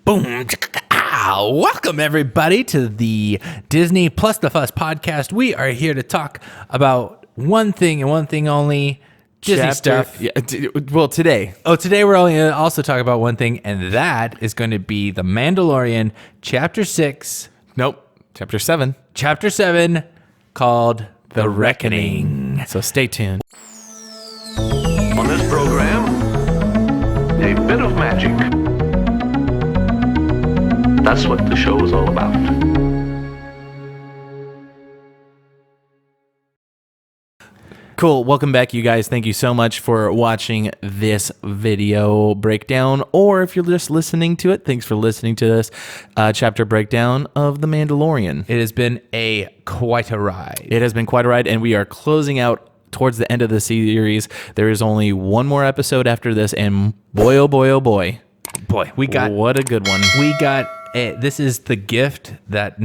Boom. Welcome, everybody, to the Disney Plus the Fuss podcast. We are here to talk about one thing and one thing only, Disney stuff. Yeah, well, today. Today we're only going to also talk about one thing, and that is going to be The Mandalorian, Chapter 6. Nope. Chapter 7. Chapter 7, called The Reckoning. So stay tuned. On this program, a bit of magic. That's what the show is all about. Cool. Welcome back, you guys. Thank you so much for watching this video breakdown, or if you're just listening to it, thanks for listening to this chapter breakdown of The Mandalorian. It has been quite a ride. It has been quite a ride, and we are closing out towards the end of the series. There is only one more episode after this, and boy, oh boy, oh boy. Boy, what a good one. This is the gift that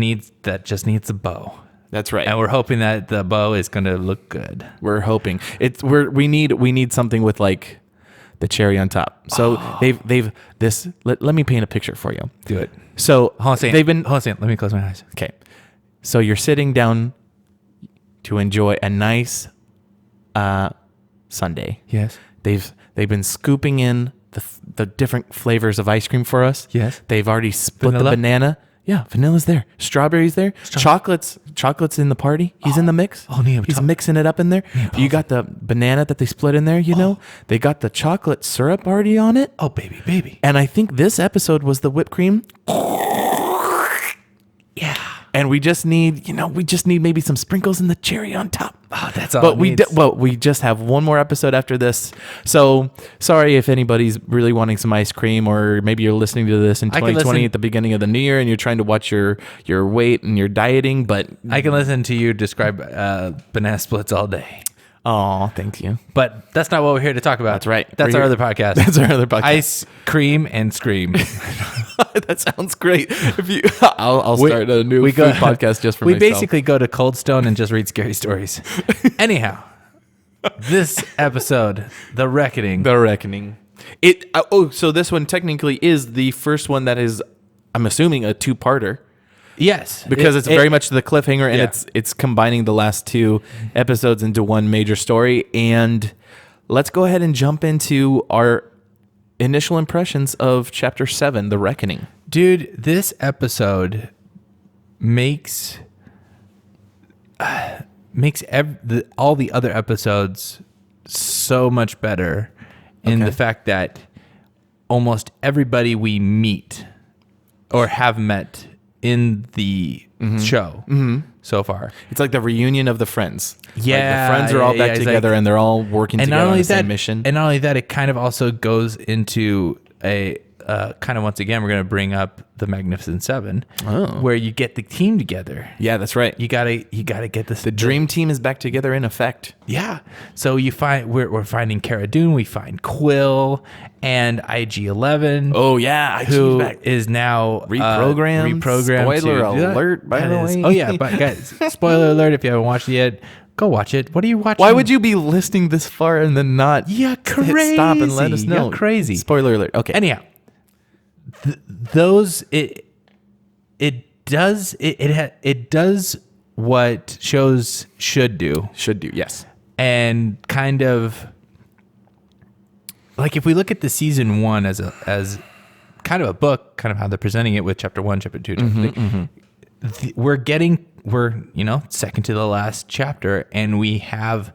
just needs a bow. That's right. And we're hoping that the bow is going to look good. We're hoping we need something with like the cherry on top. So they've let me paint a picture for you. Do it. So hold on a second. Let me close my eyes. Okay. So you're sitting down to enjoy a nice sundae. Yes. They've been scooping in the different flavors of ice cream for us. Yes. They've already split Vanilla? the banana. Yeah, vanilla's there. Strawberry's there. Chocolate's in the party. He's in the mix. He's mixing it up in there. You got the banana that they split in there, you know? They got the chocolate syrup already on it. Oh, baby. And I think this episode was the whipped cream. Yeah. And we just need maybe some sprinkles and the cherry on top. Oh, that's all. But we just have one more episode after this. So sorry if anybody's really wanting some ice cream, or maybe you're listening to this in 2020 at the beginning of the new year and you're trying to watch your weight and your dieting. But I can listen to you describe banana splits all day. Oh, thank you. But that's not what we're here to talk about. That's right. That's our other podcast. That's our other podcast. Ice cream and scream. That sounds great. I'll start a new food podcast just for myself. We basically go to Cold Stone and just read scary stories. Anyhow, this episode, The Reckoning. The Reckoning. So this one technically is the first one that is, I'm assuming, a two-parter. Yes, because it's very much the cliffhanger, and yeah. it's combining the last two episodes into one major story. And let's go ahead and jump into our initial impressions of Chapter 7, The Reckoning. Dude, this episode makes all the other episodes so much better in the fact that almost everybody we meet or have met in the show so far. It's like the reunion of the friends. Yeah. Like the friends are all back together, and they're all working together on the same mission. And not only that, it kind of also goes into a kind of, once again, we're going to bring up the Magnificent Seven, where you get the team together. Yeah, that's right. You gotta get this. The dream team is back together in effect. Yeah. So you find we're finding Cara Dune, we find Quill and IG-11. Oh yeah, who is now reprogrammed. Spoiler alert, by the way. Oh yeah, but guys, spoiler alert! If you haven't watched it yet, go watch it. What are you watching? Why would you be listening this far and then not? Yeah, crazy. Hit stop and let us know. You're crazy. Spoiler alert. Okay. Anyhow, it does what shows should do. Yes. And kind of like, if we look at the season 1 as kind of a book, kind of how they're presenting it with chapter 1, chapter 2, chapter 3, we're second to the last chapter, and we have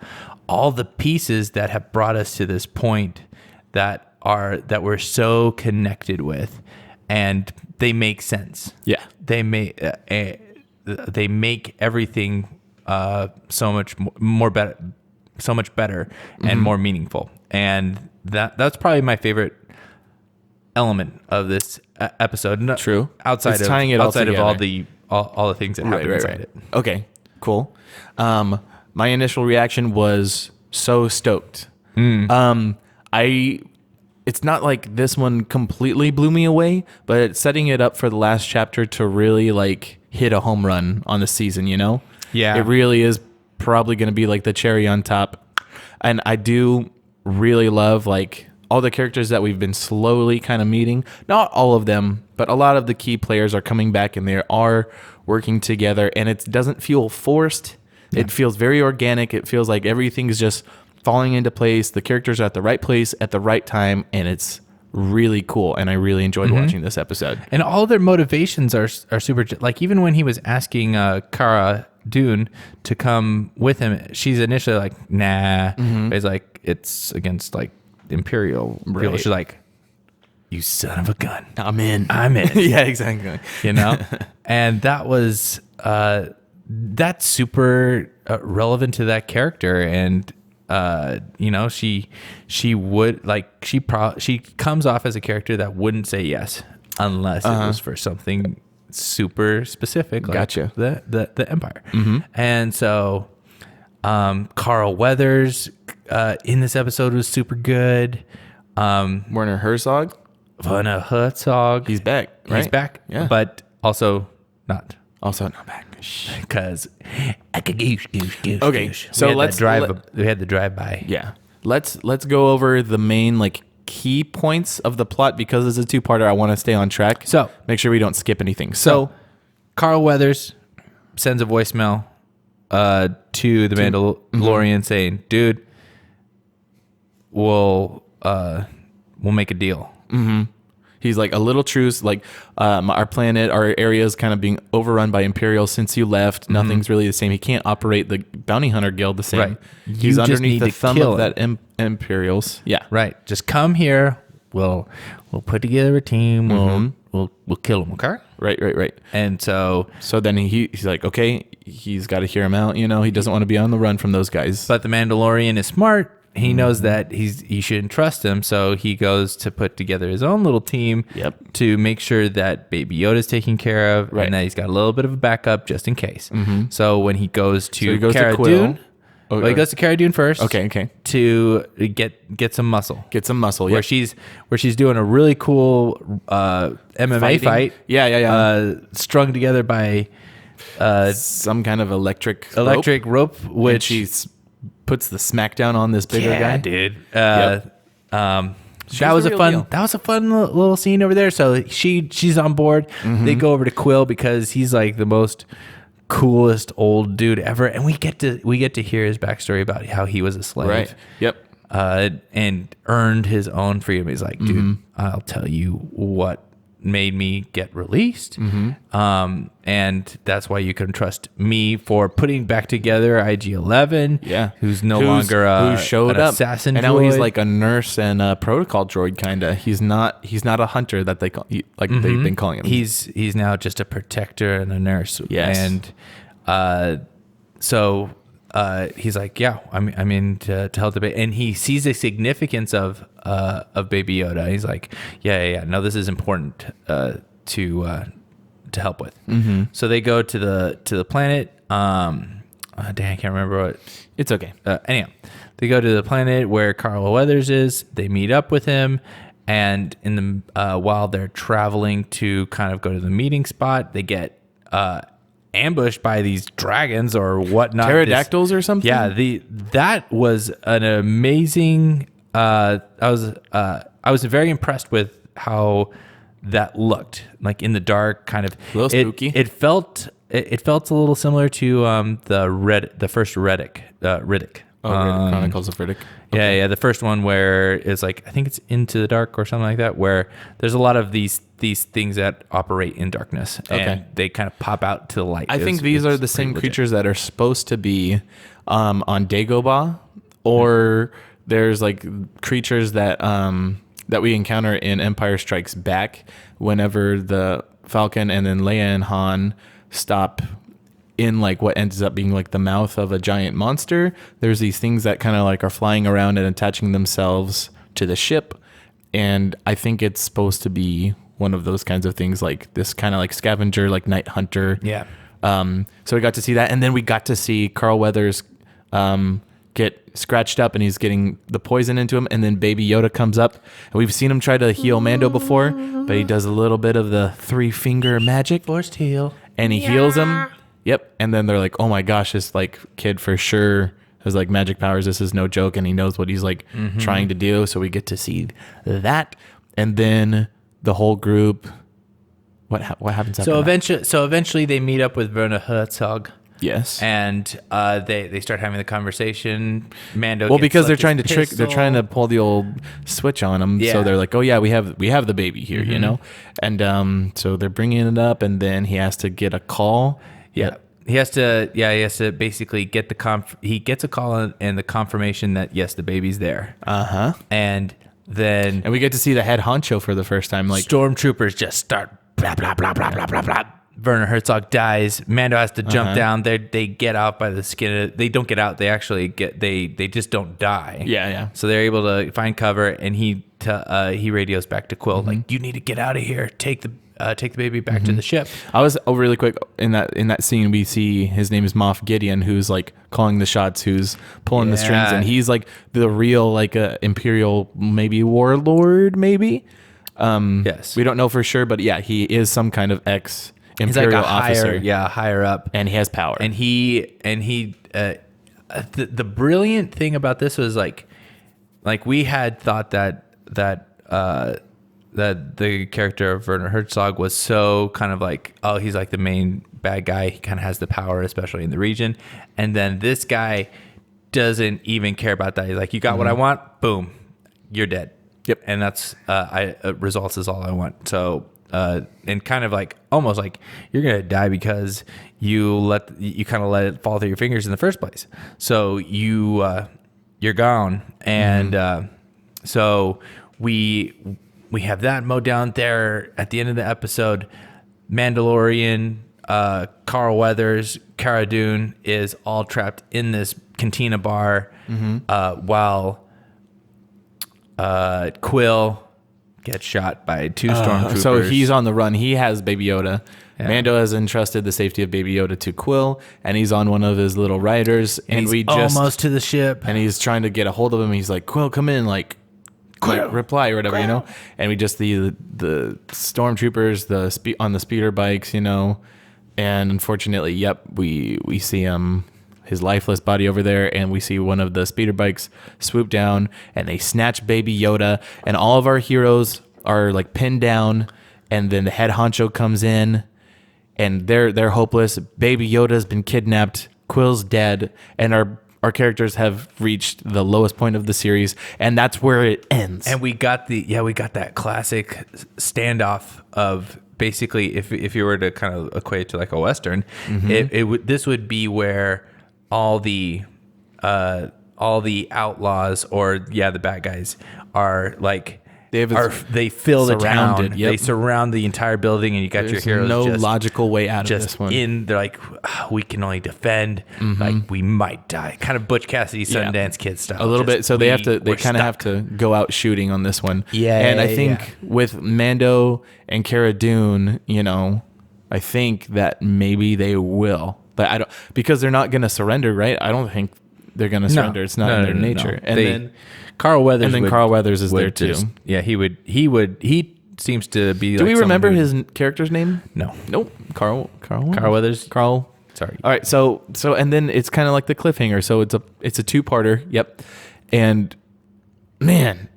all the pieces that have brought us to this point that we're so connected with, and they make sense. Yeah. They make everything so much better and more meaningful. And that's probably my favorite element of this episode. True. Outside of all the things that happen inside it. Okay. Cool. My initial reaction was so stoked. It's not like this one completely blew me away, but it's setting it up for the last chapter to really like hit a home run on the season, you know? Yeah. It really is probably going to be like the cherry on top. And I do really love like all the characters that we've been slowly kind of meeting, not all of them, but a lot of the key players are coming back and they are working together, and it doesn't feel forced. Yeah. It feels very organic. It feels like everything's just falling into place. The characters are at the right place at the right time, and it's really cool. And I really enjoyed watching this episode. And all their motivations are super, like even when he was asking Cara Dune to come with him, she's initially like, nah. It's like, it's against like Imperial people. She's like, you son of a gun. I'm in. Yeah, exactly. You know? And that was, that's super relevant to that character. And, you know, she would like, she comes off as a character that wouldn't say yes unless it was for something super specific. Like gotcha. The Empire. And so, Carl Weathers, in this episode was super good. Werner Herzog. He's back, right? He's back, yeah. But also not back. because okay. So we had the drive by. Yeah, let's go over the main like key points of the plot because it's a two-parter. I want to stay on track. So make sure we don't skip anything. So Carl Weathers sends a voicemail to the Mandalorian saying, "Dude, we'll make a deal." He's like, a little truce, like our planet, our area is kind of being overrun by Imperials since you left. Nothing's really the same. He can't operate the bounty hunter guild the same. Right. He's underneath the thumb of that Imperials. Yeah. Right. Just come here. We'll put together a team. We'll kill him. Okay. Right. And so then he's like, okay, he's got to hear him out. You know, he doesn't want to be on the run from those guys. But the Mandalorian is smart. He knows that he shouldn't trust him, so he goes to put together his own little team to make sure that Baby Yoda's taken care of, and that he's got a little bit of a backup just in case. So when he goes to Cara Dune, he goes to Cara Dune first. Okay. To get some muscle. Yeah. Where she's doing a really cool MMA fight. Yeah. Strung together by some kind of electric rope, which she's puts the smackdown on this bigger guy, dude. That was a fun little scene over there. So she's on board. They go over to Quill because he's like the most coolest old dude ever, and we get to hear his backstory about how he was a slave, right? Yep. And earned his own freedom. He's like, dude, I'll tell you what made me get released, and that's why you can trust me for putting back together IG-11. Who's longer who showed an up, assassin, and now droid. he's like a nurse and a protocol droid kind of. He's not a hunter that they call they've been calling him. He's now just a protector and a nurse. Yes, and so. He's like, yeah, I'm in to help the baby, and he sees the significance of Baby Yoda. He's like, yeah. No, this is important to help with. So they go to the planet. Dang, I can't remember what. It's okay. Anyhow, they go to the planet where Carl Weathers is. They meet up with him, and in the while they're traveling to kind of go to the meeting spot, they get ambushed by these dragons or whatnot, pterodactyls or something. Yeah, that was an amazing. I was very impressed with how that looked, like in the dark, kind of a little spooky. It felt a little similar to the first Riddick. Riddick Chronicles of Riddick. Okay. Yeah, the first one where it's like, I think it's Into the Dark or something like that, where there's a lot of these things that operate in darkness, and they kind of pop out to the light. I think these are the same creatures that are supposed to be on Dagobah, or there's like creatures that we encounter in Empire Strikes Back whenever the Falcon and then Leia and Han stop in like what ends up being like the mouth of a giant monster. There's these things that kind of like are flying around and attaching themselves to the ship, and I think it's supposed to be one of those kinds of things, like this kind of like scavenger, like night hunter. Yeah. So we got to see that, and then we got to see Carl Weathers get scratched up, and he's getting the poison into him, and then Baby Yoda comes up, and we've seen him try to heal Mando before, but he does a little bit of the 3-finger magic, forced heal, and he heals him. Yep. And then they're like, oh my gosh, this like kid for sure has like magic powers. This is no joke, and he knows what he's like trying to do. So we get to see that, and then the whole group. What happens after that? So eventually they meet up with Werner Herzog. Yes. And they start having the conversation. Mando. Well, gets because they're his trying to pistol. they're trying to pull the old switch on him. Yeah. So they're like, oh yeah, we have the baby here, you know? And so they're bringing it up, and then he has to get a call. Yeah. He has to basically get he gets a call and the confirmation that yes, the baby's there. Uh-huh. And then And we get to see the head honcho for the first time. Like, stormtroopers just start blah blah blah blah blah blah blah. Werner Herzog dies. Mando has to jump down. They get out by the skin. They don't get out. They actually get. They just don't die. Yeah. So they're able to find cover, and he radios back to Quill like, "You need to get out of here. Take the baby back to the ship." I was really quick in that scene. We see his name is Moff Gideon, who's like calling the shots, who's pulling the strings, and he's like the real like Imperial maybe warlord, maybe. Yes, we don't know for sure, but yeah, he is some kind of Imperial officer. higher up, and he has power. And the brilliant thing about this was like we had thought that the character of Werner Herzog was so kind of like, oh, he's like the main bad guy. He kind of has the power, especially in the region. And then this guy doesn't even care about that. He's like, you got what I want. Boom, you're dead. Yep. And that's results is all I want. So. And kind of like almost like you're gonna die because you kind of let it fall through your fingers in the first place. So you're gone, and so we have that mowed down there at the end of the episode. Mandalorian, Carl Weathers, Cara Dune is all trapped in this cantina bar, while Quill gets shot by two stormtroopers. So he's on the run. He has Baby Yoda. Yeah. Mando has entrusted the safety of Baby Yoda to Quill, and he's on one of his little riders. And he's almost to the ship. And he's trying to get a hold of him. He's like, Quill, come in, like reply or whatever, you know. And we just see the stormtroopers on the speeder bikes, you know. And unfortunately, we see him. His lifeless body over there, and we see one of the speeder bikes swoop down, and they snatch Baby Yoda, and all of our heroes are like pinned down, and then the head honcho comes in, and they're hopeless. Baby Yoda's been kidnapped, Quill's dead, and our characters have reached the lowest point of the series, and that's where it ends. And we got that classic standoff of basically if you were to kind of equate it to like a Western, this would be where all the outlaws or the bad guys are like they fill the town. Yep. They surround the entire building, and you got your heroes. No logical way out of this one. They're like, we can only defend. Like we might die. Kind of Butch Cassidy, Sundance Kid style. A little bit. So they kind of have to go out shooting on this one. Yeah. And I think with Mando and Cara Dune, you know, I think that maybe they will. But I don't, because they're not going to surrender, right? I don't think they're going to surrender. It's not in their nature. And then Carl Weathers. Carl Weathers is there too. Yeah, he seems to be. Do we remember his character's name? No. Nope. Carl Weathers. Carl. Sorry. All right. So and then it's kind of like the cliffhanger. So it's a two-parter. Yep. And man,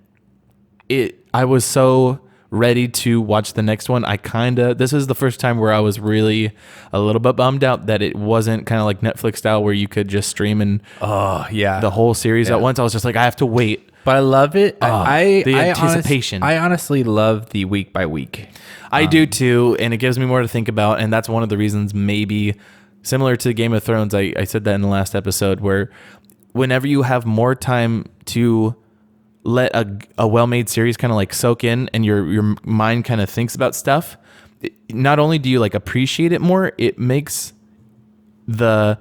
I was so ready to watch the next one. This is the first time where I was really a little bit bummed out that it wasn't kind of like Netflix style where you could just stream the whole series at once. I was just like, I have to wait. But I love it. The anticipation. I honestly love the week by week. I do too, and it gives me more to think about, and that's one of the reasons, maybe similar to Game of Thrones, I said that in the last episode, where whenever you have more time to let a well-made series kind of like soak in, and your mind kind of thinks about stuff, not only do you like appreciate it more, it makes the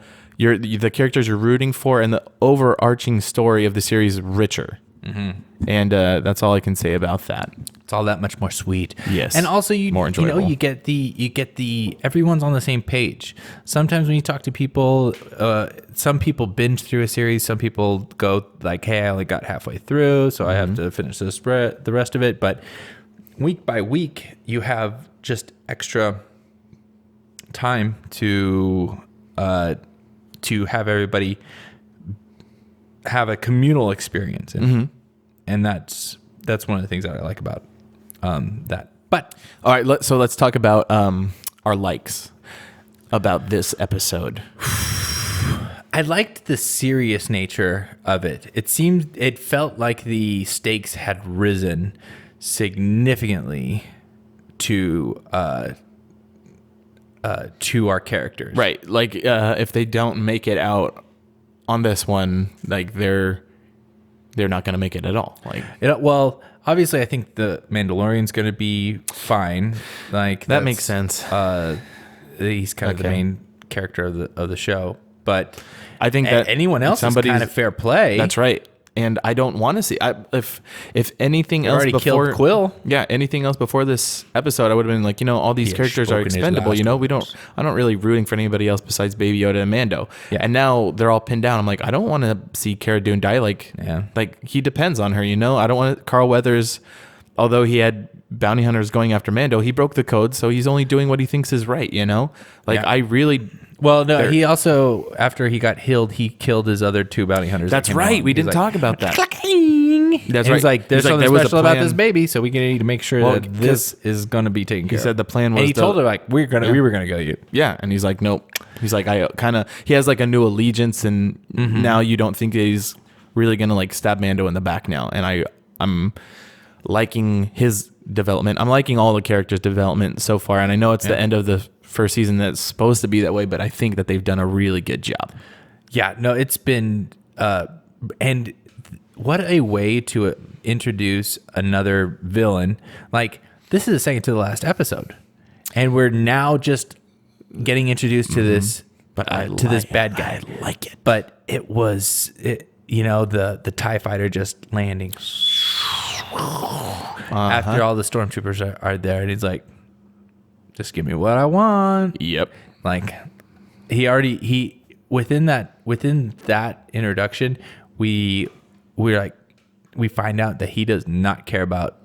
characters you're rooting for and the overarching story of the series richer. And that's all I can say about that. It's all that much more sweet. Yes. And also more enjoyable. You get the everyone's on the same page. Sometimes when you talk to people, some people binge through a series, some people go like, hey, I only got halfway through, so I have to finish the rest of it. But week by week, you have just extra time to have everybody have a communal experience, and that's one of the things that I like about that. But all right, let's talk about our likes about this episode. I liked the serious nature of it. It felt like the stakes had risen significantly to our characters. Right. Like if they don't make it out on this one, like they're not going to make it at all. Like well, obviously I think the Mandalorian's going to be fine. Like that makes sense. He's kind of the main character of the show, but I think that anyone else is kind of fair play. That's right. And I don't want to see if anything else already before killed Quill. Yeah, anything else before this episode, I would have been like, all these characters are expendable. I don't really rooting for anybody else besides Baby Yoda and Mando. Yeah. And now they're all pinned down. I'm like, I don't want to see Cara Dune die. Like he depends on her. I don't want Carl Weathers. Although he had bounty hunters going after Mando, he broke the code, so he's only doing what he thinks is right. I really. Well, no, he also, after he got healed, he killed his other 2 bounty hunters. That's right. We didn't talk about that. That's right. He's like, there's something there was a special about plan. this baby, so we need to make sure that this is going to be taken care of. He said the plan was. And he told her, like, we were going to kill you. Yeah. And he's like, nope. He's like, he has like a new allegiance, and now you don't think that he's really going to like stab Mando in the back now. And I'm liking his development. I'm liking all the characters' development so far. And I know it's the end of the first season that's supposed to be that way, but I think that they've done a really good job. Yeah, no, it's been and what a way to introduce another villain. Like, this is the second to the last episode, and we're now just getting introduced to this this bad guy. I like it. But it was the TIE fighter just landing after all the stormtroopers are there, and he's like, just give me what I want. Yep. Like within that introduction, we find out that he does not care about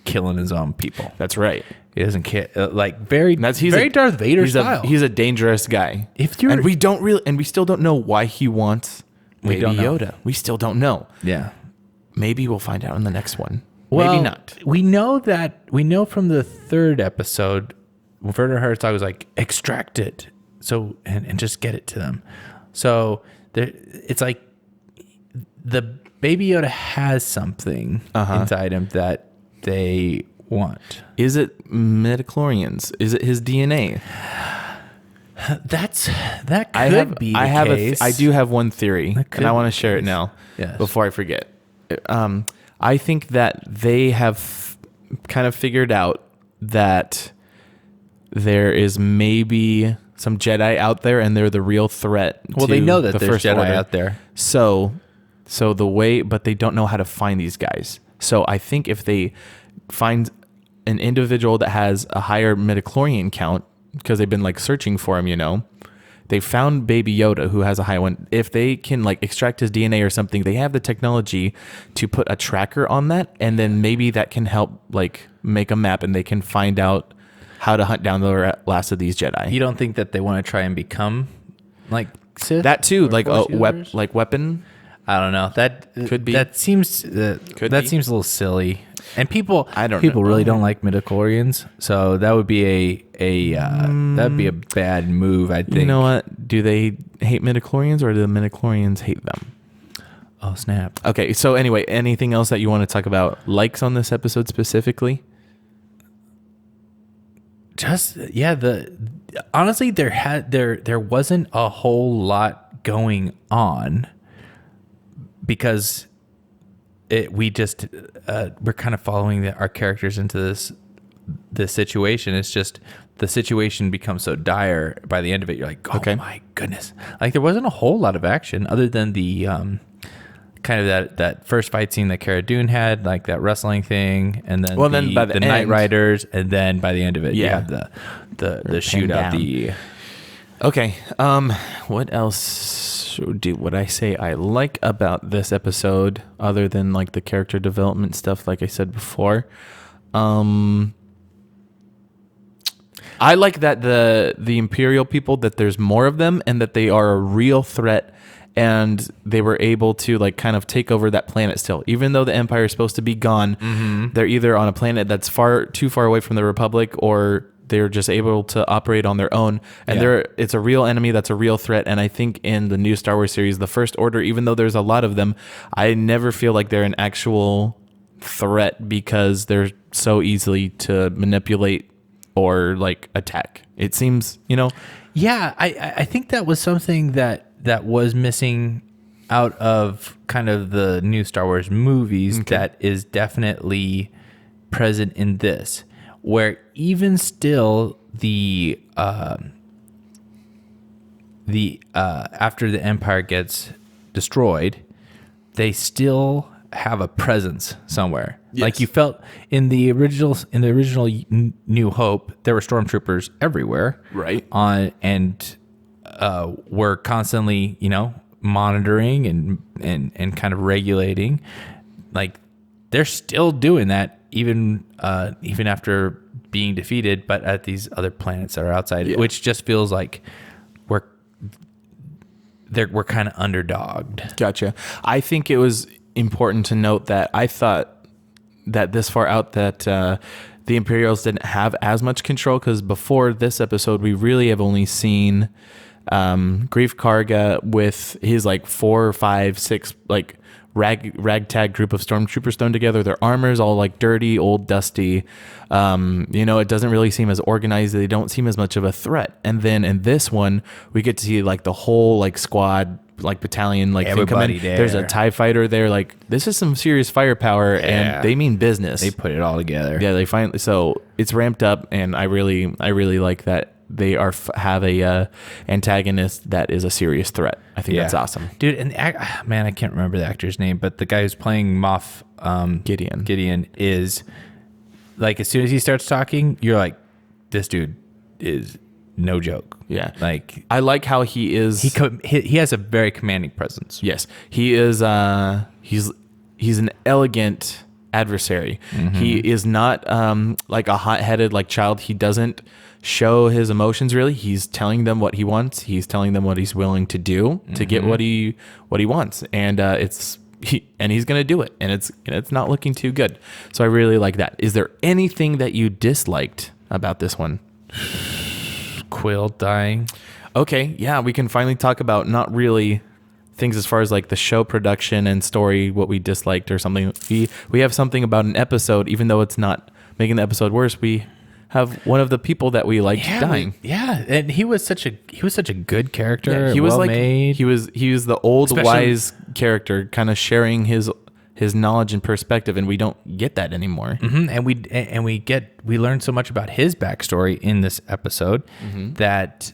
killing his own people. That's right. He doesn't care. He's very Darth Vader style. He's a dangerous guy. And we still don't know why he wants Baby Yoda. We still don't know. Yeah. Maybe we'll find out in the next one. Well, maybe not. We know from the 3rd episode, Werner Herzog was like, extract it, so and just get it to them. So it's like the Baby Yoda has something inside him that they want. Is it midichlorians? Is it his DNA? That could be the case. I do have one theory, and I want to share it now Yes. before I forget. I think that they have kind of figured out that there is maybe some Jedi out there, and they're the real threat. Well, they know that there's Jedi out there. So but they don't know how to find these guys. So I think if they find an individual that has a higher midichlorian count, because they've been like searching for him, they found Baby Yoda who has a high one. If they can like extract his DNA or something, they have the technology to put a tracker on that, and then maybe that can help like make a map, and they can find out how to hunt down the last of these Jedi. You don't think that they want to try and become like Sith? That too, or like Force a users? weapon. I don't know. That Could be. That seems Could that be. seems a little silly. And people know. really don't like midichlorians, so that would be that'd be a bad move, I think. You know what? Do they hate midichlorians, or do the midichlorians hate them? Oh, snap. Okay, so anyway, anything else that you want to talk about? Likes on this episode specifically? Honestly, there wasn't a whole lot going on, because we're kind of following our characters into this situation. It's just the situation becomes so dire by the end of it. You're like, oh my goodness! Like, there wasn't a whole lot of action other than the kind of that first fight scene that Cara Dune had, like that wrestling thing, and then then by the Night end- Riders, and then by the end of it, you Yeah. have the shootout. Okay. What else would I say I like about this episode other than like the character development stuff, like I said before? I like that the Imperial people, that there's more of them, and that they are a real threat, and they were able to like kind of take over that planet still, even though the Empire is supposed to be gone. They're either on a planet that's too far away from the Republic, or they're just able to operate on their own. And it's a real enemy that's a real threat. And I think in the new Star Wars series, the First Order, even though there's a lot of them, I never feel like they're an actual threat because they're so easily to manipulate or like attack. It seems, Yeah, I think that was something that was missing out of kind of the new Star Wars movies that is definitely present in this, where even still the after the Empire gets destroyed, they still have a presence somewhere. Yes. Like you felt in the original New Hope, there were stormtroopers everywhere, Right. And we're constantly, monitoring and kind of regulating. Like they're still doing that even after being defeated, but at these other planets that are outside, which just feels like we're kind of underdogged. Gotcha. I think it was important to note that I thought that this far out that the Imperials didn't have as much control, because before this episode, we really have only seen Grief Karga with his like 4 or 5, 6 like ragtag group of stormtroopers thrown together. Their armor's all like dirty, old, dusty. It doesn't really seem as organized. They don't seem as much of a threat. And then in this one, we get to see like the whole like squad, like battalion, like everybody there. There's a TIE fighter there. Like this is some serious firepower, and they mean business. They put it all together. Yeah, they finally. So it's ramped up, and I really like that they have a antagonist that is a serious threat. I think that's awesome, dude. And man, I can't remember the actor's name, but the guy who's playing Moff Gideon is like, as soon as he starts talking, you're like, this dude is no joke. Yeah, like I like how he is. He has a very commanding presence. Yes, he is. He's an elegant adversary. He is not like a hot-headed like child. He doesn't show his emotions really. He's telling them what he wants. He's telling them what he's willing to do to get what he wants, and he's gonna do it, and it's not looking too good. So I really like that. Is there anything that you disliked about this one? Quill dying. Okay, yeah, we can finally talk about not really things as far as like the show production and story, what we disliked or something. We have something about an episode, even though it's not making the episode worse. We have one of the people that we liked dying. And he was such a good character. Yeah, he was made. He was the old wise character, kind of sharing his knowledge and perspective, and we don't get that anymore. And we learned so much about his backstory in this episode that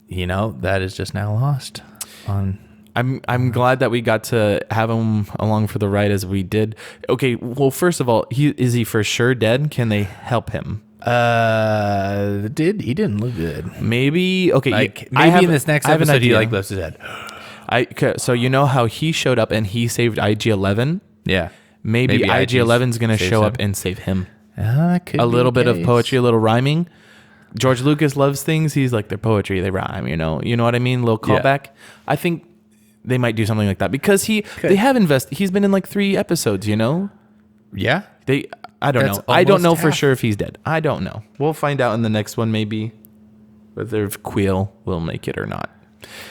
that is just now lost on. I'm glad that we got to have him along for the ride as we did. Okay, well, first of all, is he for sure dead? Can they help him? He didn't look good. Maybe maybe in this next episode he like lifts his head. So you know how he showed up and he saved IG-11? Yeah. Maybe IG-11's going to show up and save him. Could a little bit of poetry, a little rhyming. George Lucas loves things. He's like, they're poetry, they rhyme, you know what I mean? Little callback. Yeah. I think they might do something like that because they have invested. He's been in like 3 episodes, Yeah. I don't know. I don't know for sure if he's dead. I don't know. We'll find out in the next one maybe whether Quill will make it or not.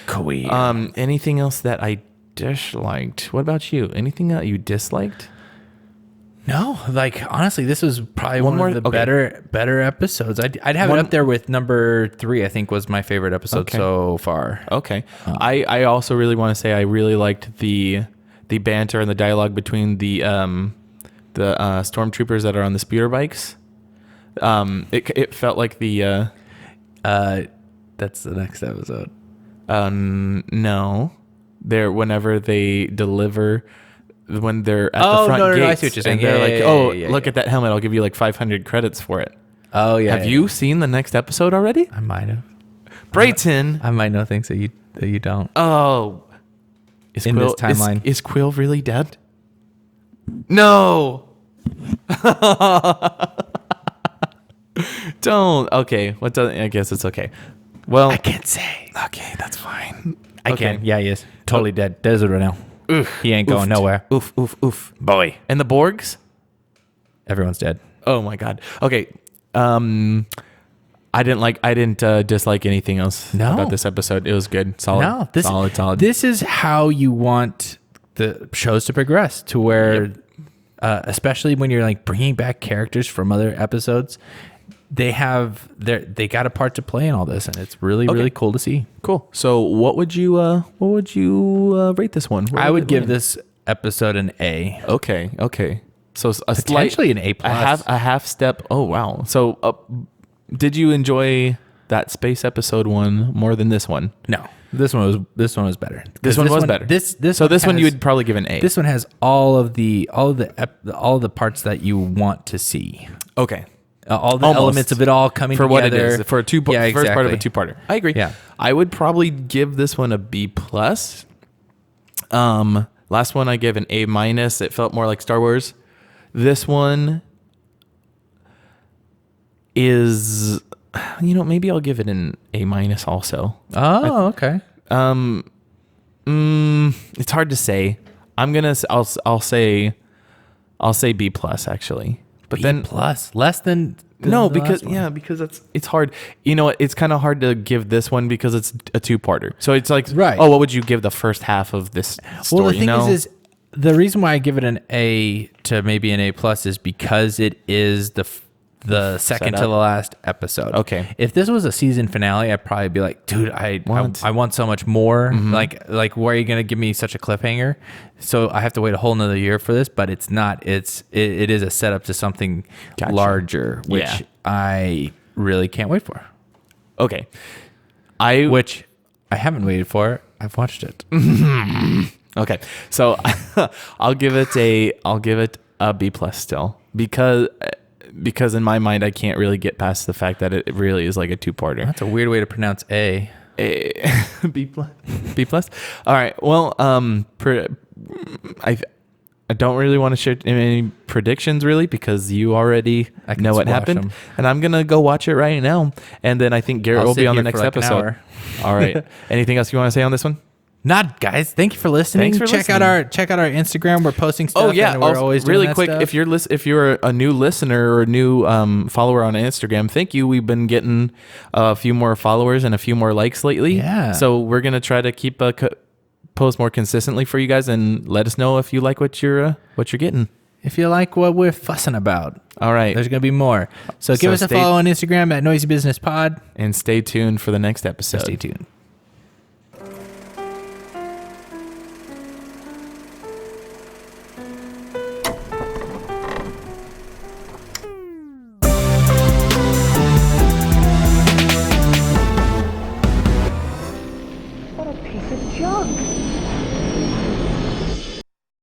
Quill. Anything else that I disliked? What about you? Anything that you disliked? No, like honestly, this was probably one of the better episodes. I'd have it up there with number 3. I think was my favorite episode so far. Okay, I also really want to say I really liked the banter and the dialogue between the stormtroopers that are on the speeder bikes. It felt like the that's the next episode. No, whenever they deliver. When they're at the front gates, I see what you're saying. And they're look at that helmet. I'll give you like 500 credits for it. Oh yeah. Have you seen the next episode already? I might have. Brayton, I might know things that you don't. Oh, in this timeline, is Quill really dead? No. Don't. Okay. I guess it's okay. Well, I can't say. Okay, that's fine. I Okay. can. Yeah, he is. Totally dead. Desert right now. He ain't going nowhere. Oof, oof, oof. Boy. And the Borgs? Everyone's dead. Oh my God. Okay. I didn't dislike anything else about this episode. It was good. Solid. Solid. This is how you want the shows to progress to where, especially when you're like bringing back characters from other episodes, they got a part to play in all this, and it's really cool to see. Cool. So what would you rate this one? I would give this episode an A. Okay. So a Potentially an A+. A half step. Oh wow. So did you enjoy that space episode one more than this one? No, this one was better. This one was better. This one you would probably give an A. This one has all the parts that you want to see. Okay. All the Almost. elements of it all coming for together. what it is for a first part of a two-parter. I agree. Yeah. I would probably give this one a B+. Last one I gave an A-. It felt more like Star Wars. This one is, maybe I'll give it an A- also. Oh, okay. It's hard to say. I'll say B+ actually. But B+, less than no, the because last one. because it's hard. You know what? It's kind of hard to give this one because it's a two-parter. So it's like, right. Oh, what would you give the first half of this story? Well, the thing is the reason why I give it an A to maybe an A+ is because it is the second to the last episode. Okay. If this was a season finale, I'd probably be like, dude, I want so much more. Mm-hmm. Like, why are you gonna give me such a cliffhanger? So I have to wait a whole nother year for this. But it's not. It is a setup to something larger, which I really can't wait for. Okay. Which I haven't waited for. I've watched it. Okay. So I'll give it a B+ still because in my mind I can't really get past the fact that it really is like a two-parter. That's a weird way to pronounce A. B+. All right. Well, I don't really want to share any predictions really because you already know what happened, and I'm gonna go watch it right now, and then I think Garrett will be on the next episode. All right. Anything else you want to say on this one? Not, guys. Thank you for listening. Check out our Instagram. We're posting stuff. Oh yeah, and we're always doing really that quick. stuff. If you're a new listener or a new follower on Instagram, thank you. We've been getting a few more followers and a few more likes lately. Yeah. So we're gonna try to keep post more consistently for you guys, and let us know if you like what you're getting. If you like what we're fussing about, all right, there's gonna be more. So give us a follow on Instagram at Noisy Business Pod, and stay tuned for the next episode. Stay tuned. What a piece of junk.